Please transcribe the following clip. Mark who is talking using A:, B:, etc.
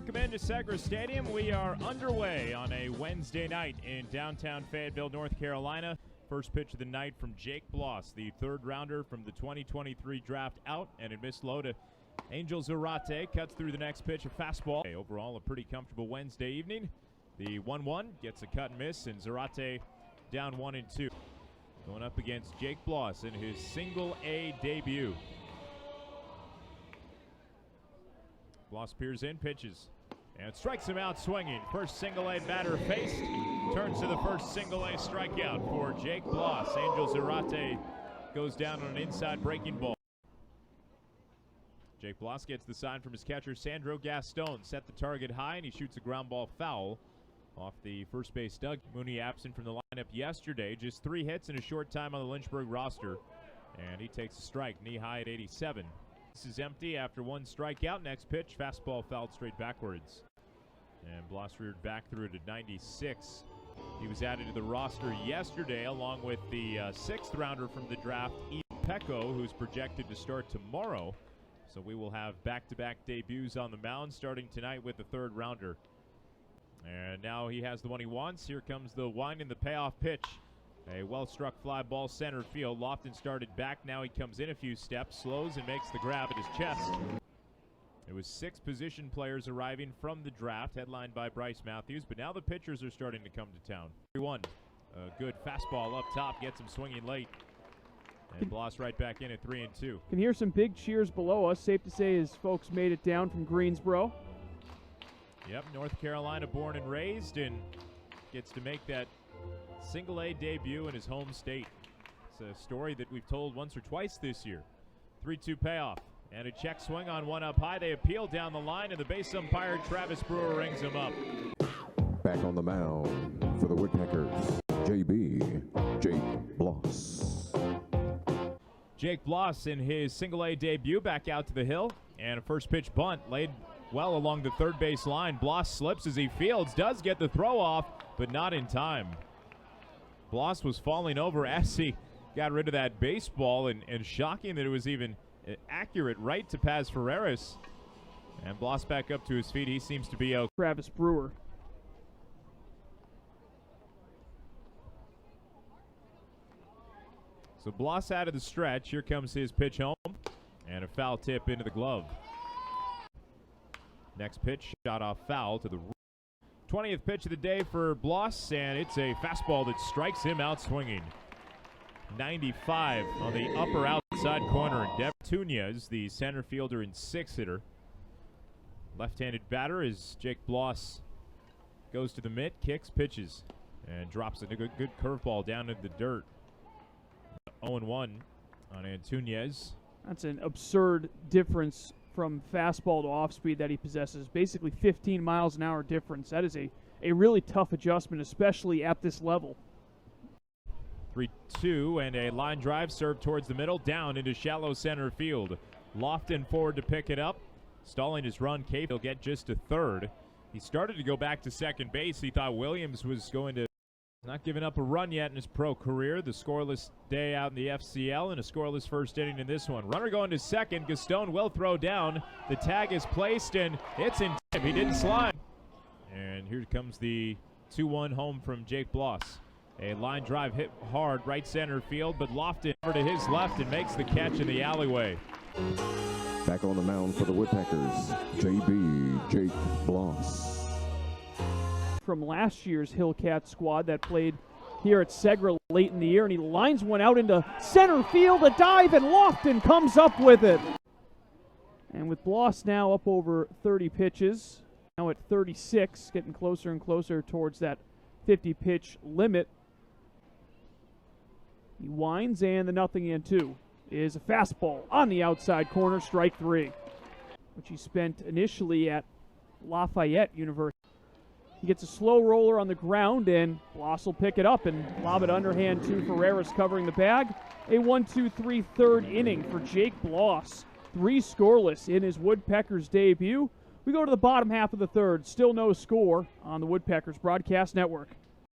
A: Welcome into Segra Stadium. We are underway on a Wednesday night in downtown Fayetteville, North Carolina. First pitch of the night from Jake Bloss, the third rounder from the 2023 draft, out, and it missed low to Angel Zarate. Cuts through the next pitch, a fastball. Overall, a pretty comfortable Wednesday evening. The 1-1 gets a cut and miss, and Zarate down 1-2. Going up against Jake Bloss in his single A debut. Bloss peers in, pitches, and strikes him out swinging. First single A batter faced. Turns to the first single A strikeout for Jake Bloss. Angel Zarate goes down on an inside breaking ball. Jake Bloss gets the sign from his catcher, Sandro Gaston. Set the target high, and he shoots a ground ball foul off the first base dug. Mooney absent from the lineup yesterday. Just 3 hits in a short time on the Lynchburg roster. And he takes a strike, knee high at 87. This is empty after 1 strikeout. Next pitch, fastball fouled straight backwards. And Bloss reared back through to 96. He was added to the roster yesterday along with the 6th rounder from the draft, Pecco, who's projected to start tomorrow. So we will have back-to-back debuts on the mound starting tonight with the 3rd rounder. And now he has the one he wants. Here comes the wind and the payoff pitch. A well-struck fly ball center field. Lofton started back. Now he comes in a few steps, slows, and makes the grab at his chest. It was 6 position players arriving from the draft, headlined by Bryce Matthews, but now the pitchers are starting to come to town. 3-1. A good fastball up top, gets him swinging late. And Bloss right back in at 3-2.
B: Can hear some big cheers below us. Safe to say his folks made it down from Greensboro.
A: Yep, North Carolina born and raised, and gets to make that single A debut in his home state. It's a story that we've told once or twice this year. 3-2 payoff, and a check swing on one up high. They appeal down the line, and the base umpire, Travis Brewer, rings him up.
C: Back on the mound for the Woodpeckers, Jake Bloss.
A: Jake Bloss in his single A debut, back out to the hill, and a first pitch bunt laid well along the third base line. Bloss slips as he fields, does get the throw off, but not in time. Bloss was falling over as he got rid of that baseball, and shocking that it was even accurate right to Paz Ferreras. And Bloss back up to his feet. He seems to be okay.
B: Travis Brewer.
A: So Bloss out of the stretch. Here comes his pitch home, and a foul tip into the glove. Next pitch, shot off foul to the 20th pitch of the day for Bloss, and it's a fastball that strikes him out swinging. 95 on the upper outside corner. And Tunez, the center fielder and 6-hitter. Left-handed batter as Jake Bloss goes to the mitt, kicks, pitches, and drops a good curveball down into the dirt. 0-1 on Tunez.
B: That's an absurd difference from fastball to off-speed that he possesses. Basically 15 miles an hour difference. That is a really tough adjustment, especially at this level.
A: 3-2, and a line drive served towards the middle, down into shallow center field. Lofton forward to pick it up. Stalling his run, Cape will get just to third. He started to go back to second base. He thought Williams was going to not giving up a run yet in his pro career. The scoreless day out in the FCL, and a scoreless first inning in this one. Runner going to second. Gaston will throw down. The tag is placed, and it's in time. He didn't slide. And here comes the 2-1 home from Jake Bloss. A line drive hit hard right center field, but Lofton over to his left and makes the catch in the alleyway.
C: Back on the mound for the Woodpeckers, Jake Bloss.
B: From last year's Hillcat squad that played here at Segra late in the year, and he lines one out into center field, a dive, and Lofton comes up with it. And with Bloss now up over 30 pitches, now at 36, getting closer and closer towards that 50-pitch limit. He winds, and the 0-2 is a fastball on the outside corner, strike 3, which he spent initially at Lafayette University. He gets a slow roller on the ground, and Bloss will pick it up and lob it underhand to Ferreras covering the bag. A 1-2-3 third inning for Jake Bloss. 3 scoreless in his Woodpeckers debut. We go to the bottom half of the third. Still no score on the Woodpeckers Broadcast Network.